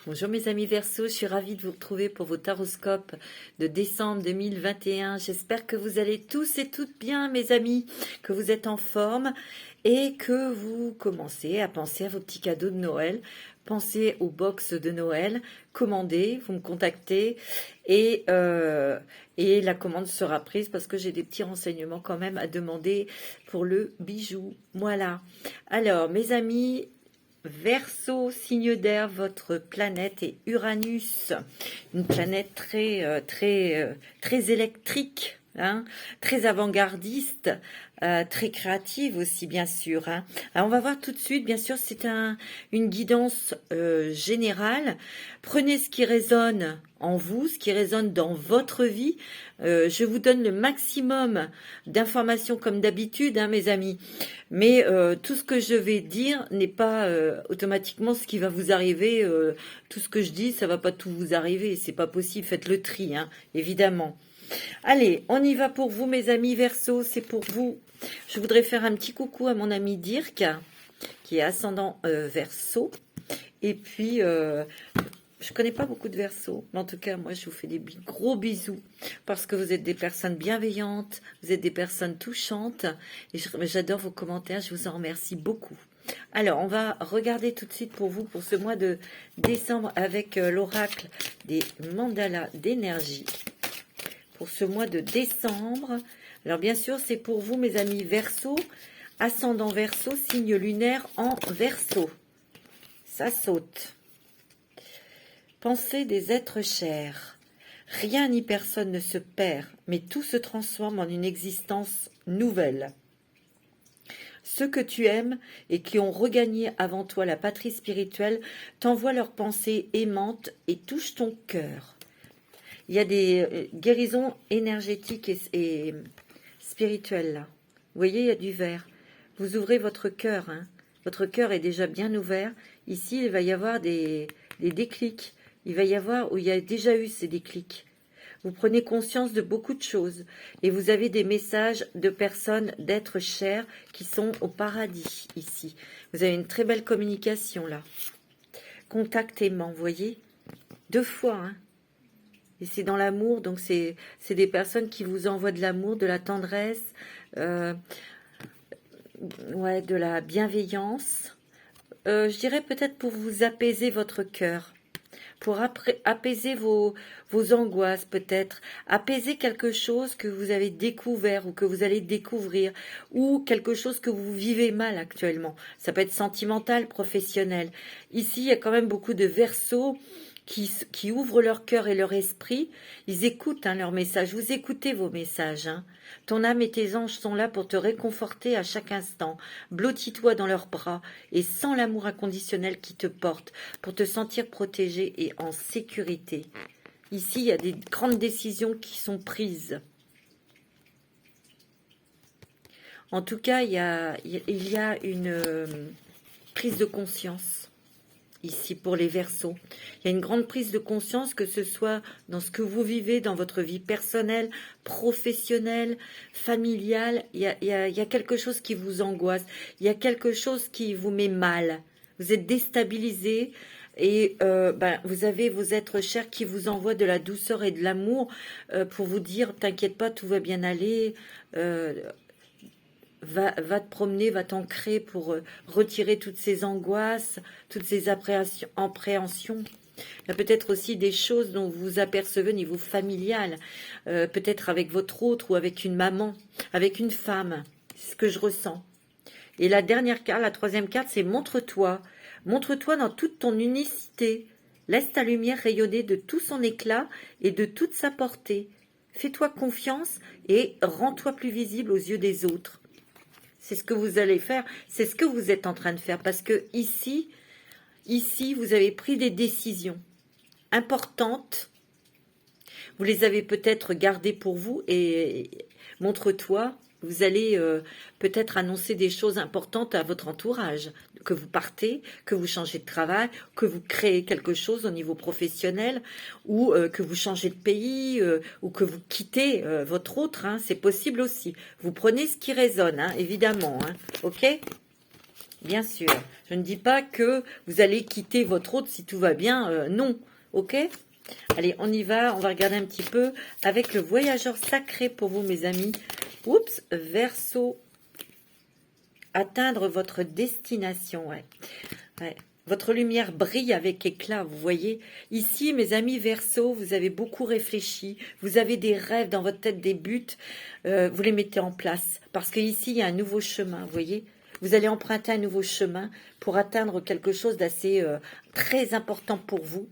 Bonjour mes amis Verseau, je suis ravie de vous retrouver pour vos taroscopes de décembre 2021. J'espère que vous allez tous et toutes bien mes amis, que vous êtes en forme et que vous commencez à penser à vos petits cadeaux de Noël. Pensez aux box de Noël, commandez, vous me contactez et la commande sera prise parce que j'ai des petits renseignements quand même à demander pour le bijou. Voilà. Alors mes amis, Verseau, signe d'air, votre planète est Uranus, une planète très électrique, hein, très avant-gardiste, très créative aussi bien sûr. Hein. Alors on va voir tout de suite, bien sûr c'est une guidance générale. Prenez ce qui résonne en vous, ce qui résonne dans votre vie. Je vous donne le maximum d'informations comme d'habitude, hein, mes amis. Mais tout ce que je vais dire n'est pas automatiquement ce qui va vous arriver. Tout ce que je dis, ça va pas tout vous arriver. C'est pas possible. Faites le tri, hein, évidemment. Allez, on y va pour vous, mes amis Verseau. C'est pour vous. Je voudrais faire un petit coucou à mon ami Dirk, qui est ascendant Verseau. Et puis, je connais pas beaucoup de Verseaux, mais en tout cas, moi, je vous fais des gros bisous parce que vous êtes des personnes bienveillantes, vous êtes des personnes touchantes et j'adore vos commentaires, je vous en remercie beaucoup. Alors, on va regarder tout de suite pour vous, pour ce mois de décembre avec l'oracle des mandalas d'énergie. Pour ce mois de décembre, alors bien sûr, c'est pour vous, mes amis Verseaux, ascendant Verseau, signe lunaire en Verseau. Ça saute. Pensée des êtres chers. Rien ni personne ne se perd, mais tout se transforme en une existence nouvelle. Ceux que tu aimes et qui ont regagné avant toi la patrie spirituelle t'envoient leurs pensées aimantes et touchent ton cœur. Il y a des guérisons énergétiques et spirituelles là. Vous voyez, il y a du vert. Vous ouvrez votre cœur. Hein. Votre cœur est déjà bien ouvert. Ici, il va y avoir des déclics. Il va y avoir où il y a déjà eu ces déclics. Vous prenez conscience de beaucoup de choses et vous avez des messages de personnes, d'êtres chers qui sont au paradis ici. Vous avez une très belle communication là. Contact aimant, vous voyez, 2 fois. Hein. Et c'est dans l'amour, donc c'est des personnes qui vous envoient de l'amour, de la tendresse, ouais, de la bienveillance. Je dirais peut-être pour vous apaiser votre cœur. Pour apaiser vos angoisses peut-être, apaiser quelque chose que vous avez découvert ou que vous allez découvrir, ou quelque chose que vous vivez mal actuellement. Ça peut être sentimental, professionnel. Ici, il y a quand même beaucoup de Verseaux qui ouvrent leur cœur et leur esprit. Ils écoutent hein, leurs messages. Vous écoutez vos messages. Hein. Ton âme et tes anges sont là pour te réconforter à chaque instant. Blottis-toi dans leurs bras et sens l'amour inconditionnel qui te porte pour te sentir protégé et en sécurité. Ici, il y a des grandes décisions qui sont prises. En tout cas, il y a une prise de conscience. Ici pour les Verseaux. Il y a une grande prise de conscience que ce soit dans ce que vous vivez, dans votre vie personnelle, professionnelle, familiale. Il y a quelque chose qui vous angoisse. Il y a quelque chose qui vous met mal. Vous êtes déstabilisé et vous avez vos êtres chers qui vous envoient de la douceur et de l'amour pour vous dire « T'inquiète pas, tout va bien aller ». Va te promener, va t'ancrer pour retirer toutes ces angoisses, toutes ces appréhensions. Il y a peut-être aussi des choses dont vous vous apercevez au niveau familial, peut-être avec votre autre ou avec une maman, avec une femme. C'est ce que je ressens. Et la dernière carte, la 3e carte, c'est montre-toi. Montre-toi dans toute ton unicité. Laisse ta lumière rayonner de tout son éclat et de toute sa portée. Fais-toi confiance et rends-toi plus visible aux yeux des autres. C'est ce que vous allez faire, c'est ce que vous êtes en train de faire. Parce que ici, vous avez pris des décisions importantes. Vous les avez peut-être gardées pour vous et montre-toi. Vous allez peut-être annoncer des choses importantes à votre entourage. Que vous partez, que vous changez de travail, que vous créez quelque chose au niveau professionnel ou que vous changez de pays ou que vous quittez votre autre. Hein, c'est possible aussi. Vous prenez ce qui résonne, hein, évidemment. Hein, ok ? bien sûr. Je ne dis pas que vous allez quitter votre hôte si tout va bien, non, ok? Allez, on y va, on va regarder un petit peu avec le voyageur sacré pour vous, mes amis. Oups, Verseau, atteindre votre destination, ouais. Ouais. Votre lumière brille avec éclat, vous voyez. Ici, mes amis Verseau, vous avez beaucoup réfléchi, vous avez des rêves dans votre tête, des buts, vous les mettez en place. Parce qu'ici, il y a un nouveau chemin, vous voyez. Vous allez emprunter un nouveau chemin pour atteindre quelque chose d'assez très important pour vous.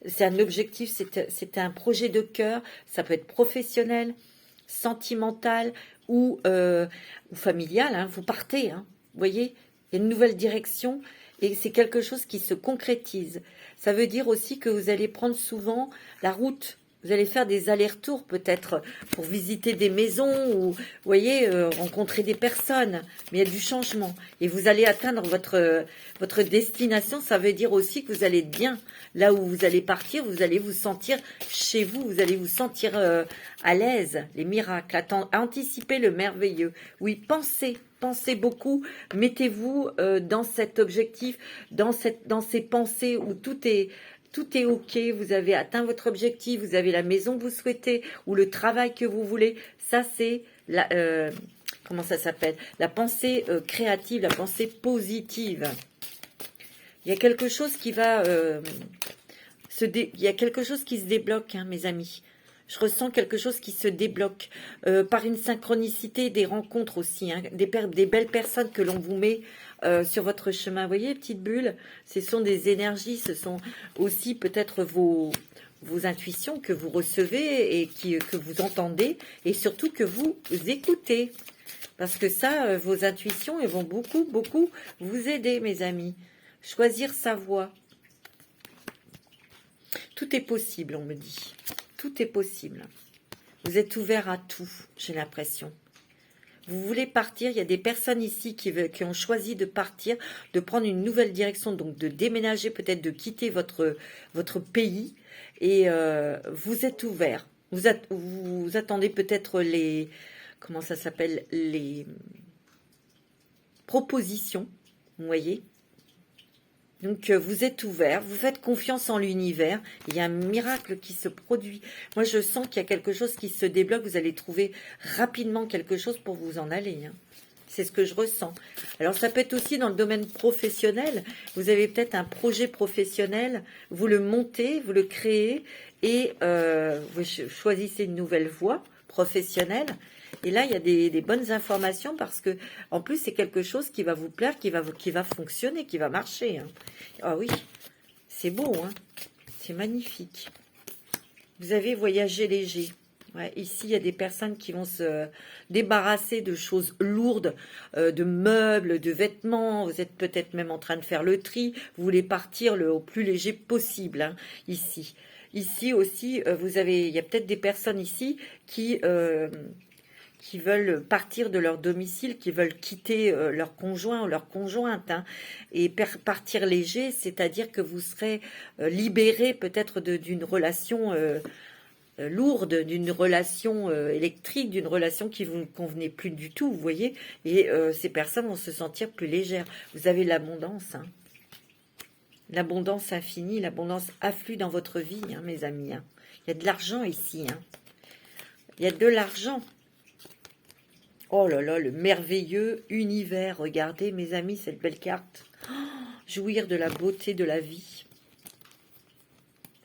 C'est un objectif, c'est un projet de cœur, ça peut être professionnel, sentimental ou familial. Hein. Vous partez, hein, vous voyez. Il y a une nouvelle direction et c'est quelque chose qui se concrétise. Ça veut dire aussi que vous allez prendre souvent la route. Vous allez faire des allers-retours peut-être pour visiter des maisons ou, vous voyez, rencontrer des personnes. Mais il y a du changement. Et vous allez atteindre votre destination. Ça veut dire aussi que vous allez être bien. Là où vous allez partir, vous allez vous sentir chez vous. Vous allez vous sentir à l'aise. Les miracles. Anticipez le merveilleux. Oui, pensez beaucoup. Mettez-vous dans cet objectif, dans ces pensées où tout est ok, vous avez atteint votre objectif, vous avez la maison que vous souhaitez ou le travail que vous voulez. Ça, c'est comment ça s'appelle? La pensée créative, la pensée positive. Il y a quelque chose qui va il y a quelque chose qui se débloque, hein, mes amis. Je ressens quelque chose qui se débloque par une synchronicité, des rencontres aussi, hein, des belles personnes que l'on vous met sur votre chemin. Vous voyez, petites bulles, ce sont des énergies, ce sont aussi peut-être vos intuitions que vous recevez et que vous entendez et surtout que vous écoutez. Parce que ça, vos intuitions, elles vont beaucoup, beaucoup vous aider, mes amis. Choisir sa voie. Tout est possible, on me dit. Tout est possible. Vous êtes ouvert à tout, j'ai l'impression. Vous voulez partir, il y a des personnes ici qui ont choisi de partir, de prendre une nouvelle direction, donc de déménager, peut-être de quitter votre pays. Et vous êtes ouvert. Vous attendez peut-être comment ça s'appelle, les propositions, vous voyez. Donc, vous êtes ouvert, vous faites confiance en l'univers. Il y a un miracle qui se produit. Moi, je sens qu'il y a quelque chose qui se débloque. Vous allez trouver rapidement quelque chose pour vous en aller. Hein. C'est ce que je ressens. Alors, ça peut être aussi dans le domaine professionnel. Vous avez peut-être un projet professionnel. Vous le montez, vous le créez et vous choisissez une nouvelle voie professionnelle. Et là, il y a des bonnes informations parce que, en plus, c'est quelque chose qui va vous plaire, qui va fonctionner, qui va marcher. Hein. Ah oui, c'est beau, hein. C'est magnifique. Vous avez voyagé léger. Ouais, ici, il y a des personnes qui vont se débarrasser de choses lourdes, de meubles, de vêtements. Vous êtes peut-être même en train de faire le tri. Vous voulez partir au plus léger possible, hein, ici. Ici aussi, il y a peut-être des personnes ici qui veulent partir de leur domicile, qui veulent quitter leur conjoint ou leur conjointe. Hein, et partir léger, c'est-à-dire que vous serez libéré peut-être d'une relation lourde, d'une relation électrique, d'une relation qui vous ne convenait plus du tout, vous voyez. Et ces personnes vont se sentir plus légères. Vous avez l'abondance, hein. L'abondance infinie, l'abondance afflue dans votre vie, hein, mes amis. Hein. Il y a de l'argent ici. Hein. Il y a de l'argent. Oh là là, le merveilleux univers. Regardez, mes amis, cette belle carte. Oh, jouir de la beauté de la vie.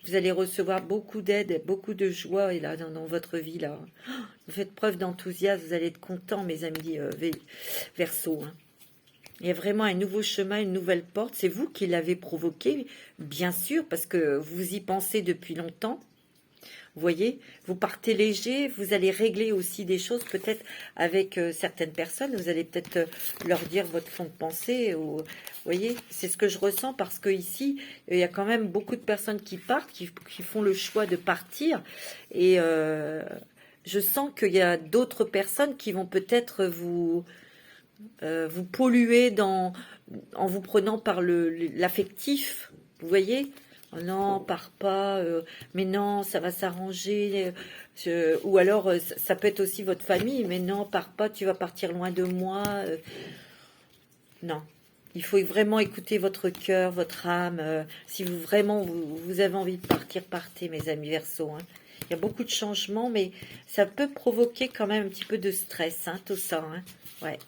Vous allez recevoir beaucoup d'aide, beaucoup de joie et là, dans votre vie. Là. Oh, vous faites preuve d'enthousiasme, vous allez être contents, mes amis Verseau. Hein. Il y a vraiment un nouveau chemin, une nouvelle porte. C'est vous qui l'avez provoqué, bien sûr, parce que vous y pensez depuis longtemps. Vous voyez, vous partez léger, vous allez régler aussi des choses peut-être avec certaines personnes. Vous allez peut-être leur dire votre fond de pensée. Ou, vous voyez, c'est ce que je ressens parce que ici, il y a quand même beaucoup de personnes qui partent, qui font le choix de partir. Et je sens qu'il y a d'autres personnes qui vont peut-être vous polluer en vous prenant par l'affectif. Vous voyez ? Oh non, pars pas, mais non, ça va s'arranger. Ou alors, ça peut être aussi votre famille, mais non, pars pas, tu vas partir loin de moi. Non, Il faut vraiment écouter votre cœur, votre âme. Si vous vraiment vous avez envie de partir, partez, mes amis Verseau. Hein. Il y a beaucoup de changements, mais ça peut provoquer quand même un petit peu de stress, hein, tout ça. Hein. Ouais.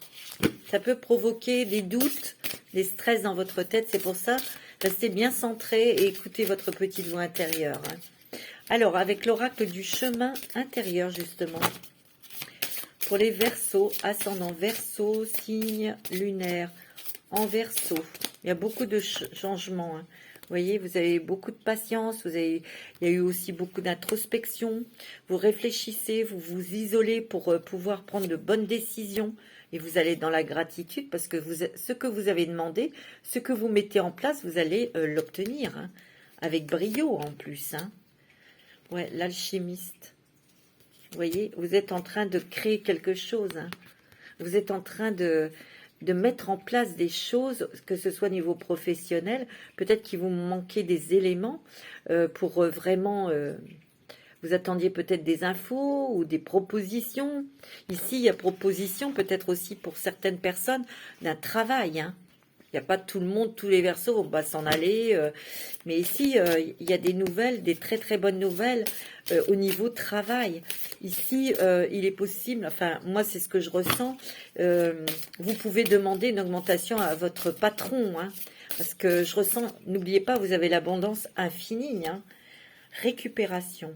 Ça peut provoquer des doutes, des stress dans votre tête. C'est pour ça, restez bien centré et écoutez votre petite voix intérieure. Hein. Alors, avec l'oracle du chemin intérieur, justement, pour les Verseaux, ascendant Verseau, signe lunaire en Verseau, il y a beaucoup de changements. Hein. Vous voyez, vous avez beaucoup de patience, il y a eu aussi beaucoup d'introspection. Vous réfléchissez, vous vous isolez pour pouvoir prendre de bonnes décisions. Et vous allez dans la gratitude parce que ce que vous avez demandé, ce que vous mettez en place, vous allez l'obtenir. Hein, avec brio en plus. Hein. Ouais, l'alchimiste. Vous voyez, vous êtes en train de créer quelque chose. Hein. Vous êtes en train de mettre en place des choses, que ce soit au niveau professionnel. Peut-être qu'il vous manquait des éléments pour vraiment... vous attendiez peut-être des infos ou des propositions. Ici, il y a proposition peut-être aussi pour certaines personnes d'un travail. Hein. Il n'y a pas tout le monde, tous les Verseaux vont pas s'en aller. Mais ici, il y a des nouvelles, des très très bonnes nouvelles au niveau travail. Ici, il est possible, enfin moi c'est ce que je ressens, vous pouvez demander une augmentation à votre patron. Hein, parce que je ressens, n'oubliez pas, vous avez l'abondance infinie. Hein, récupération.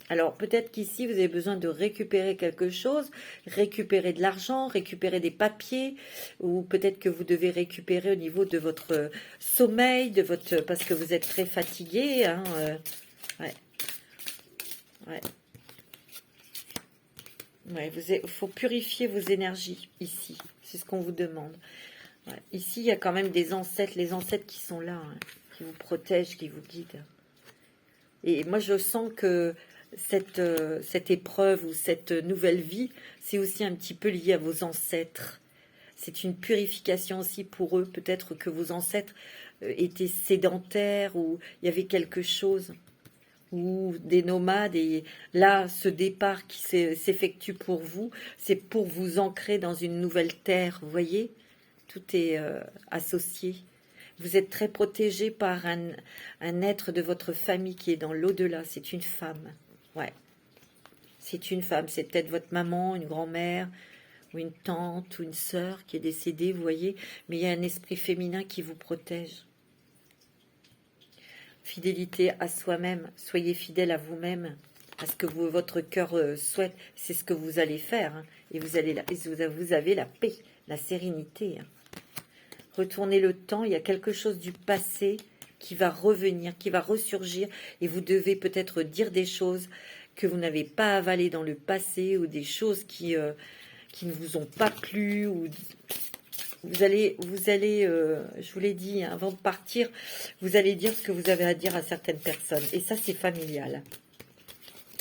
Alors, peut-être qu'ici, vous avez besoin de récupérer quelque chose, récupérer de l'argent, récupérer des papiers, ou peut-être que vous devez récupérer au niveau de votre sommeil, parce que vous êtes très fatigué. Hein, ouais. Ouais. Ouais, il faut purifier vos énergies, ici. C'est ce qu'on vous demande. Ouais. Ici, il y a quand même des ancêtres, les ancêtres qui sont là, hein, qui vous protègent, qui vous guident. Et moi, je sens que cette épreuve ou cette nouvelle vie, c'est aussi un petit peu lié à vos ancêtres. C'est une purification aussi pour eux. Peut-être que vos ancêtres étaient sédentaires ou il y avait quelque chose. Ou des nomades. Et là, ce départ qui s'effectue pour vous, c'est pour vous ancrer dans une nouvelle terre. Vous voyez, tout est associé. Vous êtes très protégé par un être de votre famille qui est dans l'au-delà. C'est une femme. Ouais. C'est une femme. C'est peut-être votre maman, une grand-mère, ou une tante, ou une sœur qui est décédée, vous voyez. Mais il y a un esprit féminin qui vous protège. Fidélité à soi-même. Soyez fidèle à vous-même. À ce que votre cœur souhaite. C'est ce que vous allez faire. Hein. Et vous avez la paix, la sérénité. Hein. Retournez le temps, il y a quelque chose du passé qui va revenir, qui va ressurgir, et vous devez peut-être dire des choses que vous n'avez pas avalées dans le passé, ou des choses qui ne vous ont pas plu, ou vous allez, je vous l'ai dit, hein, avant de partir, vous allez dire ce que vous avez à dire à certaines personnes, et ça c'est familial.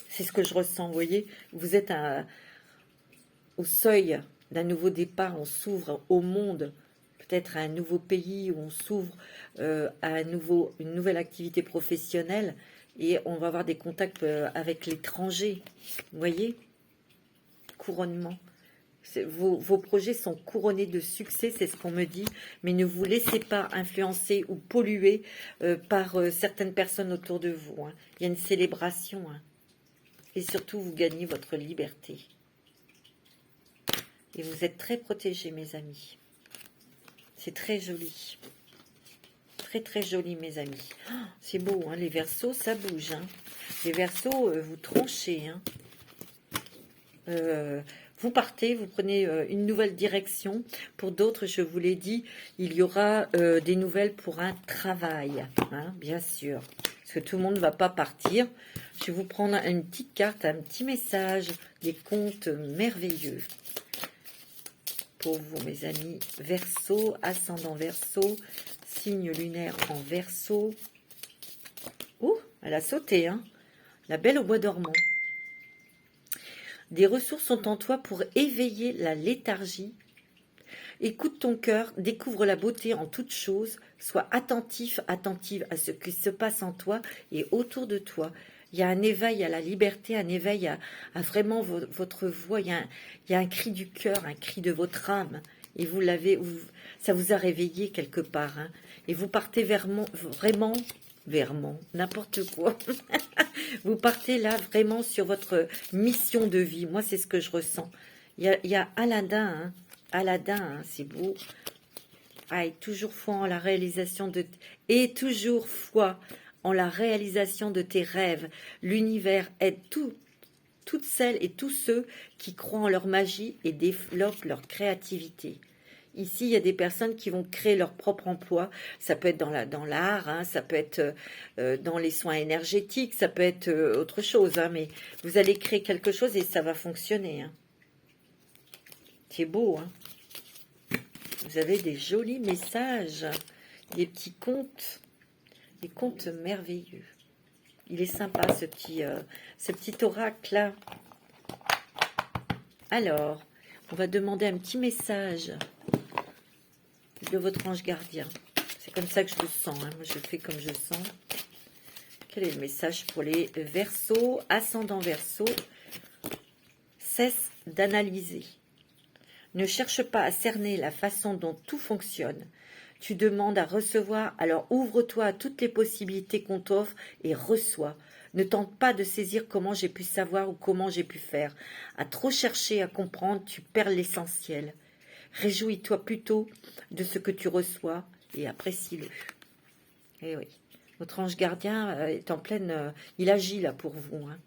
C'est ce que je ressens, vous voyez, vous êtes au seuil d'un nouveau départ, on s'ouvre au monde, peut-être à un nouveau pays où on s'ouvre à une nouvelle activité professionnelle et on va avoir des contacts avec l'étranger. Vous voyez, couronnement. Vos projets sont couronnés de succès, c'est ce qu'on me dit, mais ne vous laissez pas influencer ou polluer par certaines personnes autour de vous. Hein. Il y a une célébration. Hein. Et surtout, vous gagnez votre liberté. Et vous êtes très protégés, mes amis. C'est très joli. Très, très joli, mes amis. Oh, c'est beau, hein, les Verseaux, ça bouge. Hein. Les Verseaux, vous tranchez. Hein. Vous partez, vous prenez une nouvelle direction. Pour d'autres, je vous l'ai dit, il y aura des nouvelles pour un travail. Hein, bien sûr. Parce que tout le monde ne va pas partir. Je vais vous prendre une petite carte, un petit message. Des contes merveilleux. Pour vous, mes amis, Verseau, ascendant Verseau, signe lunaire en Verseau. Oh, elle a sauté, hein. La belle au bois dormant. Des ressources sont en toi pour éveiller la léthargie. Écoute ton cœur, découvre la beauté en toutes choses, sois attentif, attentive à ce qui se passe en toi et autour de toi. Il y a un éveil à la liberté, un éveil à vraiment votre voix. Il y a un cri du cœur, un cri de votre âme Et ça vous a réveillé quelque part. Hein. Et vous partez vraiment, n'importe quoi. Vous partez là vraiment sur votre mission de vie. Moi, c'est ce que je ressens. Il y a Aladdin, hein. Aladdin, hein, c'est beau. Aïe, toujours foi en la réalisation de... Et toujours foi en la réalisation de tes rêves. L'univers aide toutes celles et tous ceux qui croient en leur magie et développent leur créativité. Ici, il y a des personnes qui vont créer leur propre emploi. Ça peut être dans l'art, hein, ça peut être dans les soins énergétiques, ça peut être autre chose. Hein, mais vous allez créer quelque chose et ça va fonctionner. Hein. C'est beau. Hein. Vous avez des jolis messages, des petits contes, des contes merveilleux. Il est sympa ce petit oracle-là. Alors, on va demander un petit message de votre ange gardien. C'est comme ça que je le sens. Hein. Moi, je fais comme je sens. Quel est le message pour les Verseaux, ascendant Verseau? Cesse d'analyser. Ne cherche pas à cerner la façon dont tout fonctionne. Tu demandes à recevoir, alors ouvre-toi à toutes les possibilités qu'on t'offre et reçois. Ne tente pas de saisir comment j'ai pu savoir ou comment j'ai pu faire. À trop chercher à comprendre, tu perds l'essentiel. Réjouis-toi plutôt de ce que tu reçois et apprécie-le. Eh oui, votre ange gardien est en pleine... il agit là pour vous. Hein.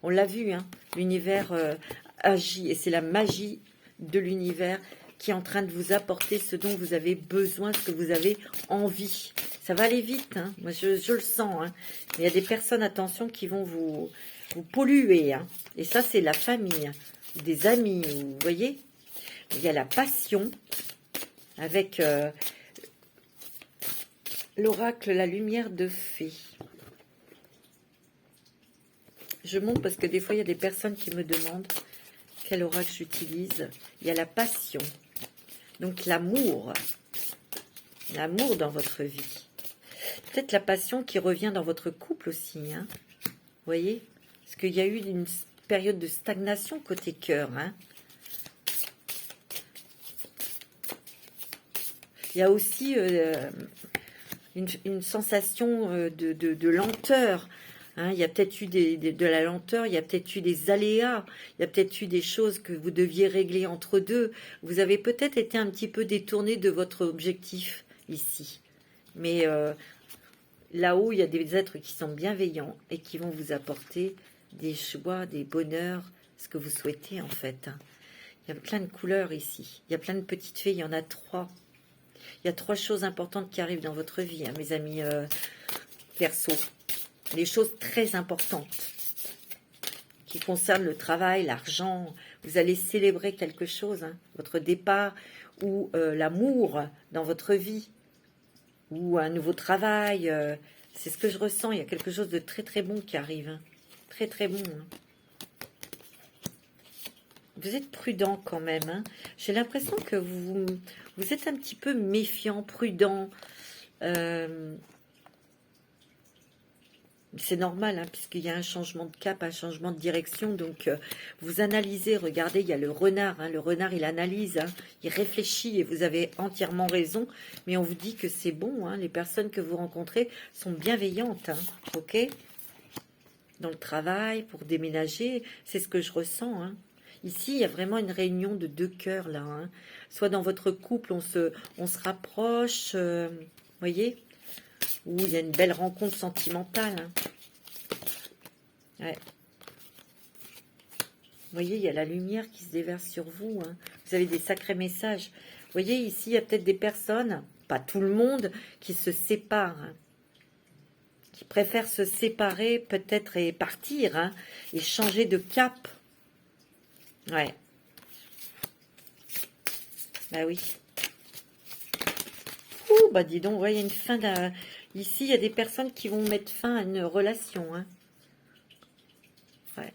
On l'a vu, hein, l'univers agit et c'est la magie de l'univers qui est en train de vous apporter ce dont vous avez besoin, ce que vous avez envie. Ça va aller vite, hein. Moi je le sens. Hein. Il y a des personnes, attention, qui vont vous polluer. Hein. Et ça, c'est la famille, hein. Des amis, vous voyez. Il y a la passion avec l'oracle, la lumière de fée. Je montre parce que des fois, il y a des personnes qui me demandent quel oracle j'utilise. Il y a la passion. Donc l'amour. L'amour dans votre vie. Peut-être la passion qui revient dans votre couple aussi. Hein. Vous voyez? Parce qu'il y a eu une période de stagnation côté cœur. Hein. Il y a aussi une sensation de lenteur. Hein, il y a peut-être eu de la lenteur, il y a peut-être eu des aléas, il y a peut-être eu des choses que vous deviez régler entre deux. Vous avez peut-être été un petit peu détourné de votre objectif ici. Mais là-haut, il y a des êtres qui sont bienveillants et qui vont vous apporter des joies, des bonheurs, ce que vous souhaitez en fait. Hein. Il y a plein de couleurs ici. Il y a plein de petites fées, il y en a 3. Il y a 3 choses importantes qui arrivent dans votre vie, hein, mes amis Verseaux. Des choses très importantes qui concernent le travail, l'argent. Vous allez célébrer quelque chose, hein, votre départ ou l'amour dans votre vie ou un nouveau travail. C'est ce que je ressens. Il y a quelque chose de très très bon qui arrive. Hein. Très très bon. Hein. Vous êtes prudent quand même. Hein. J'ai l'impression que vous êtes un petit peu méfiant, prudent. C'est normal, hein, puisqu'il y a un changement de cap, un changement de direction. Donc, vous analysez, regardez, il y a le renard. Hein, le renard, il analyse, hein, il réfléchit et vous avez entièrement raison. Mais on vous dit que c'est bon. Hein, les personnes que vous rencontrez sont bienveillantes. Hein, ok? Dans le travail, pour déménager, c'est ce que je ressens. Hein. Ici, il y a vraiment une réunion de 2 cœurs, là. Hein. Soit dans votre couple, on se rapproche, voyez, où il y a une belle rencontre sentimentale. Hein. Ouais. Vous voyez, il y a la lumière qui se déverse sur vous. Hein. Vous avez des sacrés messages. Vous voyez, ici, il y a peut-être des personnes, pas tout le monde, qui se séparent. Hein. Qui préfèrent se séparer, peut-être, et partir. Hein, et changer de cap. Ouais. Bah oui. Ouh, bah dis donc, ouais, il y a une fin d'un... Ici, il y a des personnes qui vont mettre fin à une relation. Hein. Ouais.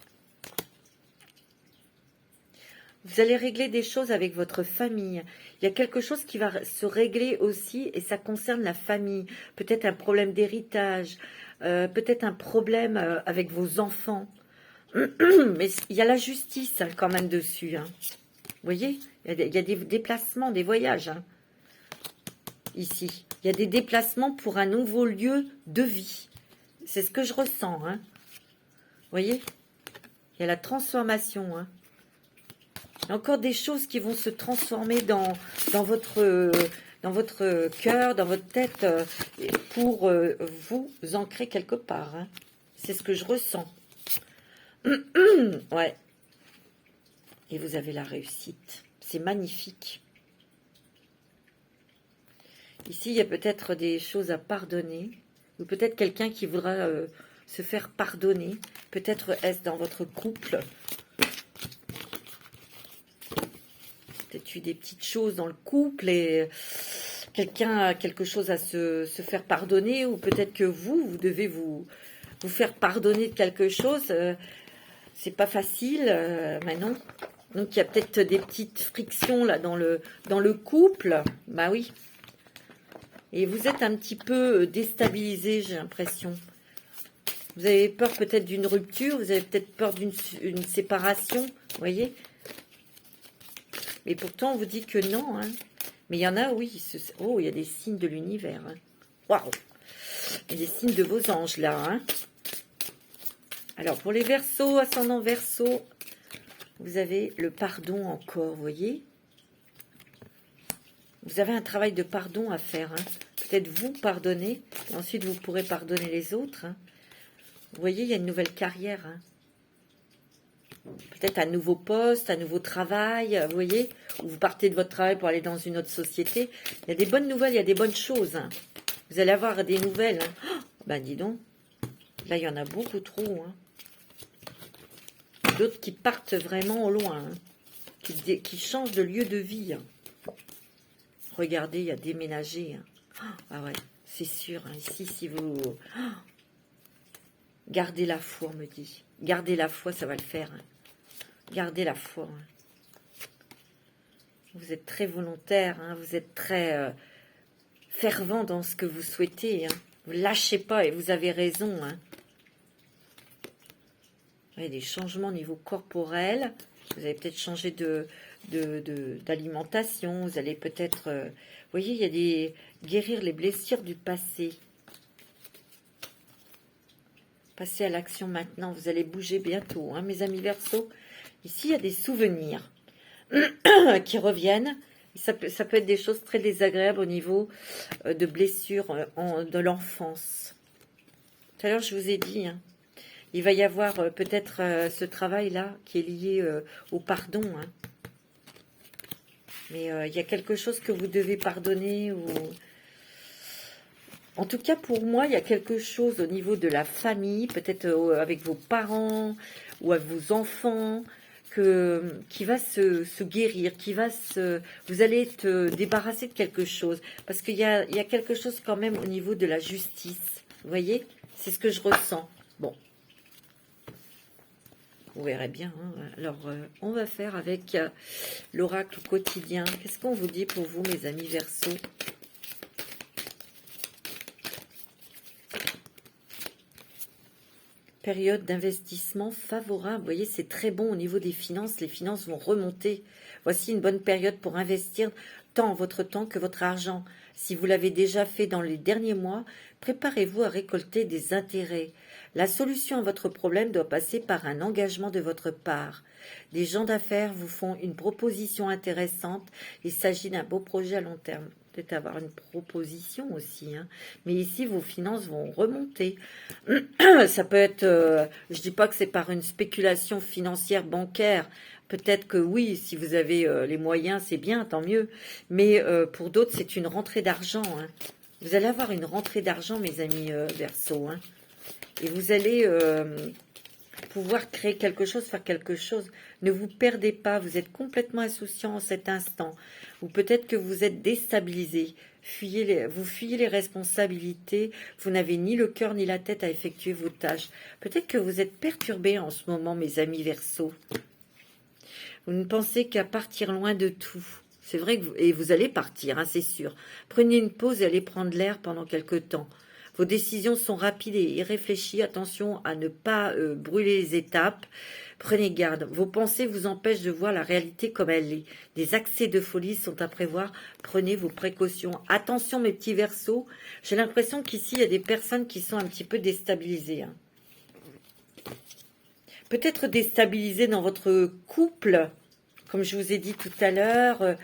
Vous allez régler des choses avec votre famille. Il y a quelque chose qui va se régler aussi et ça concerne la famille. Peut-être un problème d'héritage, peut-être un problème avec vos enfants. Mais il y a la justice hein, quand même dessus. Hein. voyez, il y a des déplacements, des voyages, hein, ici. Il y a des déplacements pour un nouveau lieu de vie. C'est ce que je ressens, hein. Vous voyez, il y a la transformation, hein. Il y a encore des choses qui vont se transformer dans votre cœur, dans votre tête, pour vous ancrer quelque part, hein. C'est ce que je ressens. Ouais. Et vous avez la réussite. C'est magnifique. Ici, il y a peut-être des choses à pardonner. Ou peut-être quelqu'un qui voudra se faire pardonner. Peut-être est-ce dans votre couple. Peut-être eu des petites choses dans le couple et quelqu'un a quelque chose à se faire pardonner. Ou peut-être que vous devez vous faire pardonner de quelque chose. C'est pas facile, mais non. Donc, il y a peut-être des petites frictions là dans le couple. Bah oui. Et vous êtes un petit peu déstabilisé, j'ai l'impression. Vous avez peur peut-être d'une rupture. Vous avez peut-être peur d'une séparation. Vous voyez? Mais pourtant, on vous dit que non. Hein. Mais il y en a, oui. Oh, il y a des signes de l'univers. Hein. Waouh! Il y a des signes de vos anges là. Hein. Alors, pour les Verseaux, ascendant Verseau, vous avez le pardon encore, vous voyez. Vous avez un travail de pardon à faire. Hein. Peut-être vous pardonner, et ensuite vous pourrez pardonner les autres. Hein. Vous voyez, il y a une nouvelle carrière. Hein. Peut-être un nouveau poste, un nouveau travail, vous voyez. Ou vous partez de votre travail pour aller dans une autre société. Il y a des bonnes nouvelles, il y a des bonnes choses. Hein. Vous allez avoir des nouvelles. Hein. Oh, ben dis donc, là il y en a beaucoup trop. Hein. D'autres qui partent vraiment au loin, hein, qui changent de lieu de vie. Hein. Regardez, il y a déménagé. Hein. Ah ouais, c'est sûr. Hein, ici, si vous... Gardez la foi, on me dit. Gardez la foi, ça va le faire. Hein. Gardez la foi. Hein. Vous êtes très volontaire, hein, vous êtes très fervent dans ce que vous souhaitez. Hein. Vous ne lâchez pas et vous avez raison. Hein. Il y a des changements au niveau corporel. Vous allez peut-être changer d'alimentation. Vous allez peut-être... vous voyez, il y a des... Guérir les blessures du passé. Passez à l'action maintenant. Vous allez bouger bientôt, hein, mes amis Verseaux. Ici, il y a des souvenirs qui reviennent. Ça peut être des choses très désagréables au niveau de blessures de l'enfance. Tout à l'heure, je vous ai dit... Hein, il va y avoir peut-être ce travail-là qui est lié au pardon. Hein. Mais il y a quelque chose que vous devez pardonner. Ou... En tout cas, pour moi, il y a quelque chose au niveau de la famille, peut-être avec vos parents ou avec vos enfants, qui va se guérir, vous allez être débarrassé de quelque chose. Parce qu'il y a quelque chose quand même au niveau de la justice. Vous voyez? C'est ce que je ressens. Bon. Vous verrez bien. Hein. Alors, on va faire avec l'oracle quotidien. Qu'est-ce qu'on vous dit pour vous, mes amis Verseaux? Période d'investissement favorable. Vous voyez, c'est très bon au niveau des finances. Les finances vont remonter. Voici une bonne période pour investir tant votre temps que votre argent. Si vous l'avez déjà fait dans les derniers mois, préparez-vous à récolter des intérêts. La solution à votre problème doit passer par un engagement de votre part. Des gens d'affaires vous font une proposition intéressante. Il s'agit d'un beau projet à long terme. Peut-être avoir une proposition aussi. Hein. Mais ici, vos finances vont remonter. Ça peut être, je ne dis pas que c'est par une spéculation financière bancaire. Peut-être que oui, si vous avez les moyens, c'est bien, tant mieux. Mais pour d'autres, c'est une rentrée d'argent. Hein. Vous allez avoir une rentrée d'argent, mes amis Verseaux. Hein. Et vous allez pouvoir créer quelque chose, faire quelque chose. Ne vous perdez pas, vous êtes complètement insouciant en cet instant. Ou peut-être que vous êtes déstabilisé. Vous fuyez les responsabilités. Vous n'avez ni le cœur ni la tête à effectuer vos tâches. Peut-être que vous êtes perturbé en ce moment, mes amis Verseaux. Vous ne pensez qu'à partir loin de tout. C'est vrai que et vous allez partir, hein, c'est sûr. Prenez une pause et allez prendre l'air pendant quelque temps. Vos décisions sont rapides et réfléchies. Attention à ne pas brûler les étapes. Prenez garde. Vos pensées vous empêchent de voir la réalité comme elle est. Des accès de folie sont à prévoir. Prenez vos précautions. Attention mes petits Verseaux. J'ai l'impression qu'ici, il y a des personnes qui sont un petit peu déstabilisées. Hein. Peut-être déstabilisées dans votre couple. Comme je vous ai dit tout à l'heure,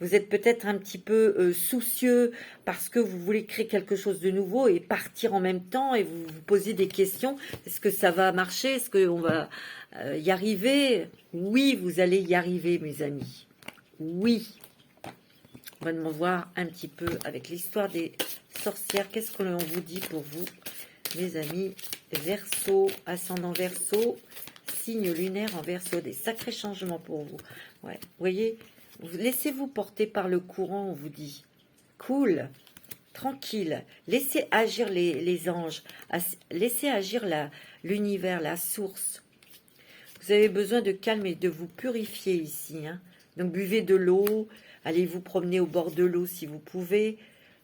vous êtes peut-être un petit peu soucieux parce que vous voulez créer quelque chose de nouveau et partir en même temps et vous vous posez des questions. Est-ce que ça va marcher? Est-ce qu'on va y arriver? Oui, vous allez y arriver, mes amis. Oui. On va me voir un petit peu avec l'histoire des sorcières. Qu'est-ce qu'on vous dit pour vous, mes amis Verseau, ascendant Verseau, signe lunaire en Verseau, des sacrés changements pour vous. Ouais, vous voyez, laissez-vous porter par le courant, on vous dit. Cool, tranquille. Laissez agir les anges. Laissez agir l'univers, la source. Vous avez besoin de calme et de vous purifier ici. Hein. Donc buvez de l'eau, allez vous promener au bord de l'eau si vous pouvez.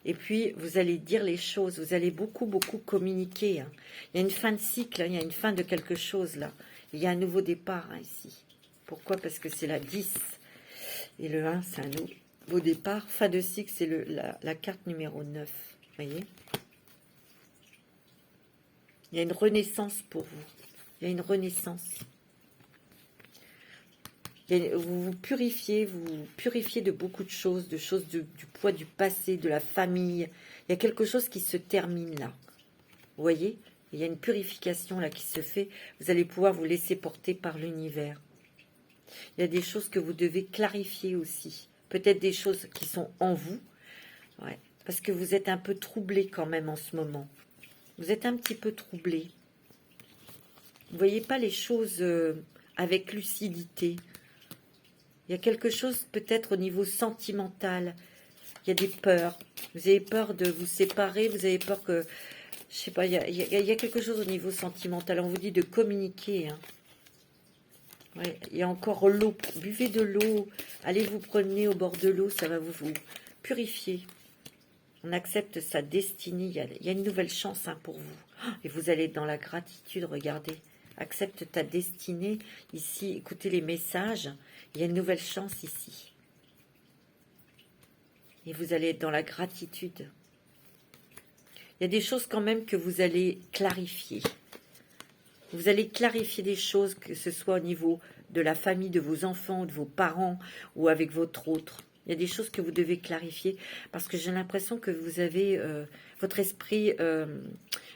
Et puis, vous allez dire les choses. Vous allez beaucoup, beaucoup communiquer. Hein. Il y a une fin de cycle, hein. Il y a une fin de quelque chose là. Il y a un nouveau départ hein, ici. Pourquoi? Parce que c'est la 10. Et le 1, c'est un nouveau départ. Fin de cycle, c'est la carte numéro 9. Vous voyez? Il y a une renaissance pour vous. Il y a une renaissance. Vous vous purifiez de beaucoup de choses du poids du passé, de la famille. Il y a quelque chose qui se termine là. Vous voyez? Il y a une purification là qui se fait. Vous allez pouvoir vous laisser porter par l'univers. Il y a des choses que vous devez clarifier aussi. Peut-être des choses qui sont en vous. Ouais, parce que vous êtes un peu troublé quand même en ce moment. Vous êtes un petit peu troublé. Vous ne voyez pas les choses avec lucidité. Il y a quelque chose peut-être au niveau sentimental. Il y a des peurs. Vous avez peur de vous séparer. Vous avez peur que... Je sais pas, il y a quelque chose au niveau sentimental. On vous dit de communiquer. Hein. Ouais, il y a encore l'eau. Buvez de l'eau. Allez vous promener au bord de l'eau. Ça va vous purifier. On accepte sa destinée. Il y a une nouvelle chance hein, pour vous. Et vous allez être dans la gratitude. Regardez. Accepte ta destinée. Ici, écoutez les messages. Il y a une nouvelle chance ici. Et vous allez être dans la gratitude. Il y a des choses quand même que vous allez clarifier. Vous allez clarifier des choses, que ce soit au niveau de la famille, de vos enfants, de vos parents ou avec votre autre. Il y a des choses que vous devez clarifier parce que j'ai l'impression que vous avez, votre esprit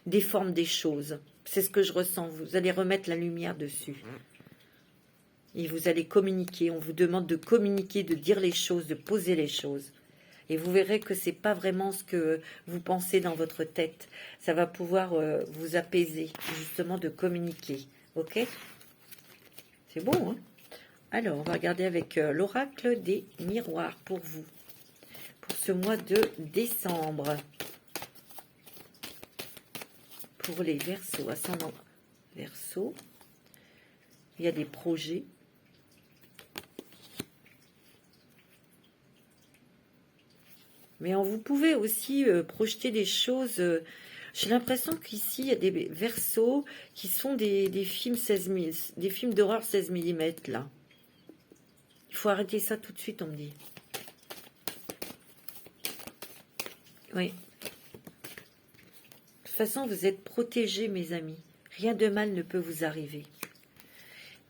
déforme des choses. C'est ce que je ressens. Vous allez remettre la lumière dessus. Et vous allez communiquer. On vous demande de communiquer, de dire les choses, de poser les choses. Et vous verrez que c'est pas vraiment ce que vous pensez dans votre tête. Ça va pouvoir vous apaiser, justement, de communiquer. Ok? C'est bon, hein? Alors, on va regarder avec l'oracle des miroirs pour vous. Pour ce mois de décembre. Pour les Verseaux, ascendant Verseau. Il y a des projets. Mais vous pouvez aussi projeter des choses. J'ai l'impression qu'ici, il y a des Verseaux qui sont des films 16 000, des films d'horreur 16 mm, là. Il faut arrêter ça tout de suite, on me dit. Oui. De toute façon, vous êtes protégés, mes amis. Rien de mal ne peut vous arriver.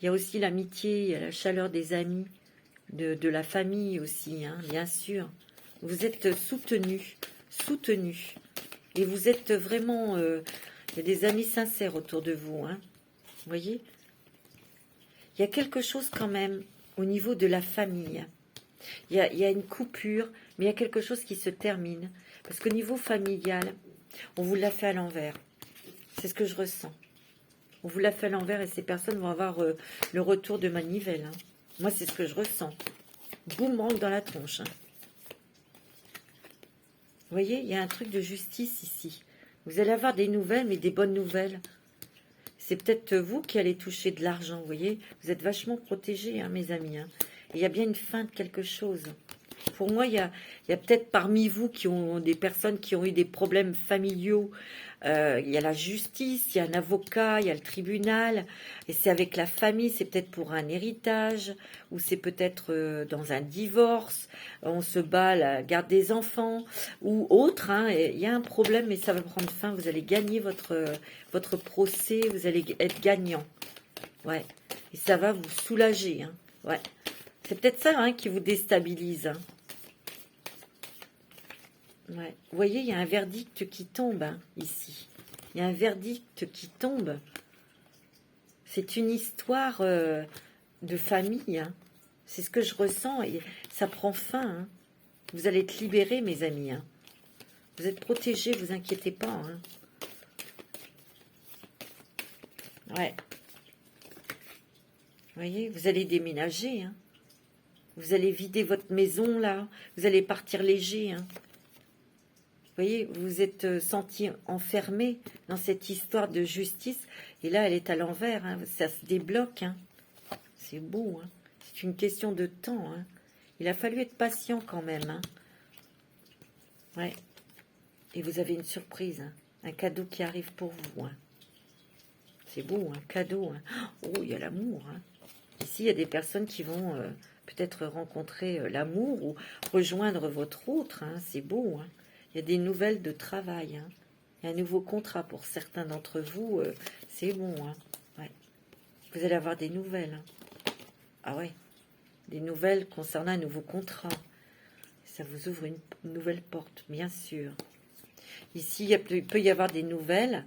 Il y a aussi l'amitié, il y a la chaleur des amis, de la famille aussi, hein, bien sûr. Vous êtes soutenus. Et vous êtes vraiment... il y a des amis sincères autour de vous. Hein. Vous voyez? Il y a quelque chose quand même au niveau de la famille. Il y a une coupure, mais il y a quelque chose qui se termine. Parce qu'au niveau familial, on vous l'a fait à l'envers. C'est ce que je ressens. On vous l'a fait à l'envers et ces personnes vont avoir le retour de manivelle. Hein. Moi, c'est ce que je ressens. Boomerang dans la tronche. Hein. Vous voyez, il y a un truc de justice ici. Vous allez avoir des nouvelles, mais des bonnes nouvelles. C'est peut-être vous qui allez toucher de l'argent, vous voyez. Vous êtes vachement protégés, hein, mes amis. Hein. Et il y a bien une fin de quelque chose. Pour moi, il y a peut-être parmi vous qui ont des personnes qui ont eu des problèmes familiaux. Il y a la justice, il y a un avocat, il y a le tribunal. Et c'est avec la famille, c'est peut-être pour un héritage, ou c'est peut-être dans un divorce. On se bat à la garde des enfants, ou autre. Hein. Et il y a un problème, mais ça va prendre fin. Vous allez gagner votre procès, vous allez être gagnant. Ouais. Et ça va vous soulager. Hein. Ouais. C'est peut-être ça hein, qui vous déstabilise. Hein. Ouais. Vous voyez, il y a un verdict qui tombe hein, ici. Il y a un verdict qui tombe. C'est une histoire de famille. Hein. C'est ce que je ressens. Et ça prend fin. Hein. Vous allez être libérés, mes amis. Hein. Vous êtes protégés, vous inquiétez pas. Hein. Ouais. Vous voyez, vous allez déménager. Hein. Vous allez vider votre maison, là. Vous allez partir léger. Hein. Vous voyez, vous vous êtes senti enfermé dans cette histoire de justice. Et là, elle est à l'envers. Hein. Ça se débloque. Hein. C'est beau. Hein. C'est une question de temps. Hein. Il a fallu être patient quand même. Hein. Ouais. Et vous avez une surprise. Hein. Un cadeau qui arrive pour vous. Hein. C'est beau, un cadeau. Hein. Oh, il y a l'amour. Hein. Ici, il y a des personnes qui vont peut-être rencontrer l'amour ou rejoindre votre autre. Hein. C'est beau. Hein. Il y a des nouvelles de travail. Hein. Il y a un nouveau contrat pour certains d'entre vous. C'est bon. Hein. Ouais. Vous allez avoir des nouvelles. Hein. Ah ouais. Des nouvelles concernant un nouveau contrat. Ça vous ouvre une nouvelle porte, bien sûr. Ici, il peut y avoir des nouvelles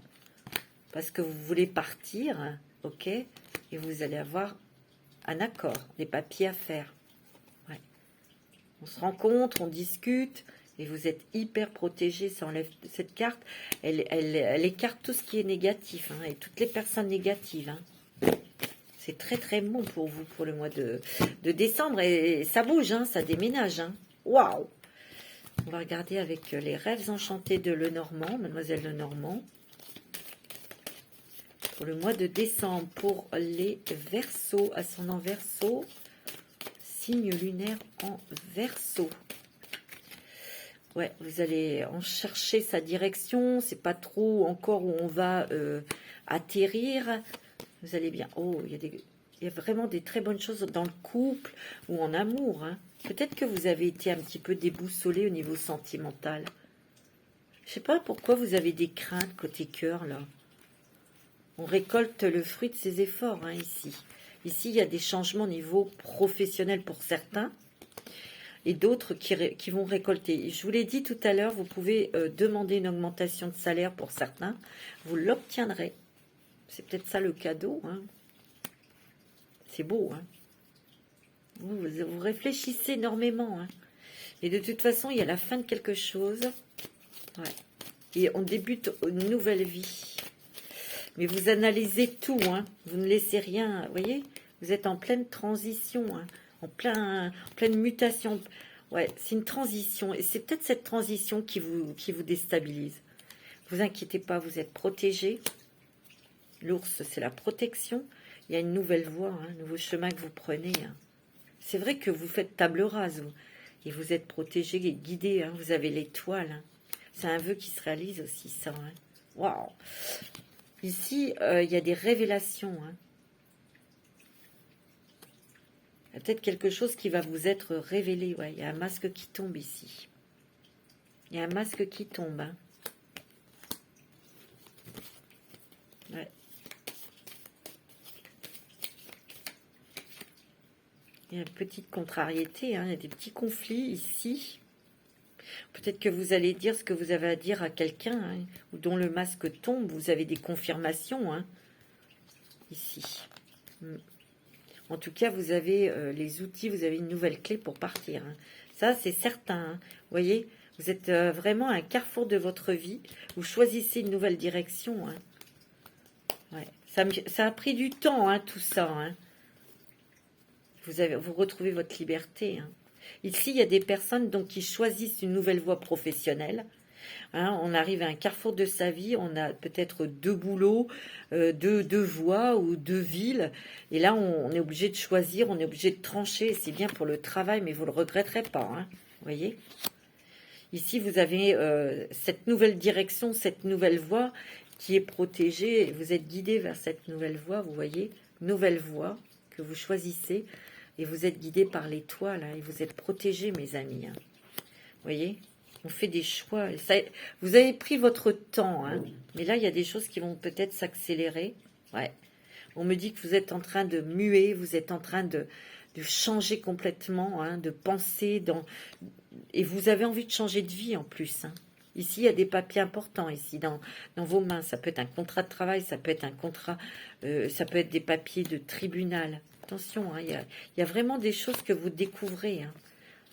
parce que vous voulez partir. Ok. Et vous allez avoir un accord, des papiers à faire. Ouais. On se rencontre, on discute. Et vous êtes hyper protégé. Ça enlève cette carte. Elle écarte tout ce qui est négatif. Hein, et toutes les personnes négatives. Hein. C'est très très bon pour vous pour le mois de décembre. Et ça bouge. Hein, ça déménage. Hein. Waouh! On va regarder avec les rêves enchantés de Lenormand. Mademoiselle Lenormand. Pour le mois de décembre. Pour les Verseaux. Ascendant Verseau. Signe lunaire en Verseau. Ouais, vous allez en chercher sa direction. C'est pas trop encore où on va atterrir. Vous allez bien. Oh, il y a vraiment des très bonnes choses dans le couple ou en amour. Hein. Peut-être que vous avez été un petit peu déboussolé au niveau sentimental. Je sais pas pourquoi vous avez des craintes côté cœur, là. On récolte le fruit de ses efforts, hein, ici. Ici, il y a des changements au niveau professionnel pour certains. Et d'autres qui vont récolter. Je vous l'ai dit tout à l'heure, vous pouvez demander une augmentation de salaire pour certains. Vous l'obtiendrez. C'est peut-être ça le cadeau. Hein. C'est beau. Hein. Vous réfléchissez énormément. Hein. Et de toute façon, il y a la fin de quelque chose. Ouais. Et on débute une nouvelle vie. Mais vous analysez tout. Hein. Vous ne laissez rien. Vous voyez, vous êtes en pleine transition. Hein. En pleine mutation. Ouais, c'est une transition. Et c'est peut-être cette transition qui vous déstabilise. Vous inquiétez pas, vous êtes protégé. L'ours, c'est la protection. Il y a une nouvelle voie, hein, un nouveau chemin que vous prenez. Hein. C'est vrai que vous faites table rase. Vous, et vous êtes protégé, guidé. Hein, vous avez l'étoile. Hein. C'est un vœu qui se réalise aussi, ça. Hein. Waouh! Ici, il y a des révélations. Hein. Il y a peut-être quelque chose qui va vous être révélé. Ouais, il y a un masque qui tombe ici. Il y a un masque qui tombe. Hein. Ouais. Il y a une petite contrariété. Hein. Il y a des petits conflits ici. Peut-être que vous allez dire ce que vous avez à dire à quelqu'un. Hein, ou dont le masque tombe. Vous avez des confirmations. Hein, ici. En tout cas, vous avez les outils, vous avez une nouvelle clé pour partir. Hein. Ça, c'est certain. Hein. Vous voyez, vous êtes vraiment à un carrefour de votre vie. Vous choisissez une nouvelle direction. Hein. Ouais. Ça a pris du temps, hein, tout ça. Hein. Vous retrouvez votre liberté. Hein. Ici, il y a des personnes donc, qui choisissent une nouvelle voie professionnelle. Hein, on arrive à un carrefour de sa vie, on a peut-être deux boulots, deux voies ou deux villes. Et là, on est obligé de choisir, on est obligé de trancher. C'est bien pour le travail, mais vous ne le regretterez pas. Hein, vous voyez? Ici, vous avez cette nouvelle direction, cette nouvelle voie qui est protégée. Et vous êtes guidé vers cette nouvelle voie, vous voyez? Nouvelle voie que vous choisissez. Et vous êtes guidé par l'étoile. Hein, et vous êtes protégé, mes amis. Hein, vous voyez? On fait des choix. Ça, vous avez pris votre temps, hein, mais là, il y a des choses qui vont peut-être s'accélérer. Ouais. On me dit que vous êtes en train de muer, vous êtes en train de changer complètement, hein, de penser, et vous avez envie de changer de vie en plus. Hein. Ici, il y a des papiers importants, ici, dans vos mains. Ça peut être un contrat de travail, ça peut être un contrat, ça peut être des papiers de tribunal. Attention, hein, il y a vraiment des choses que vous découvrez, hein.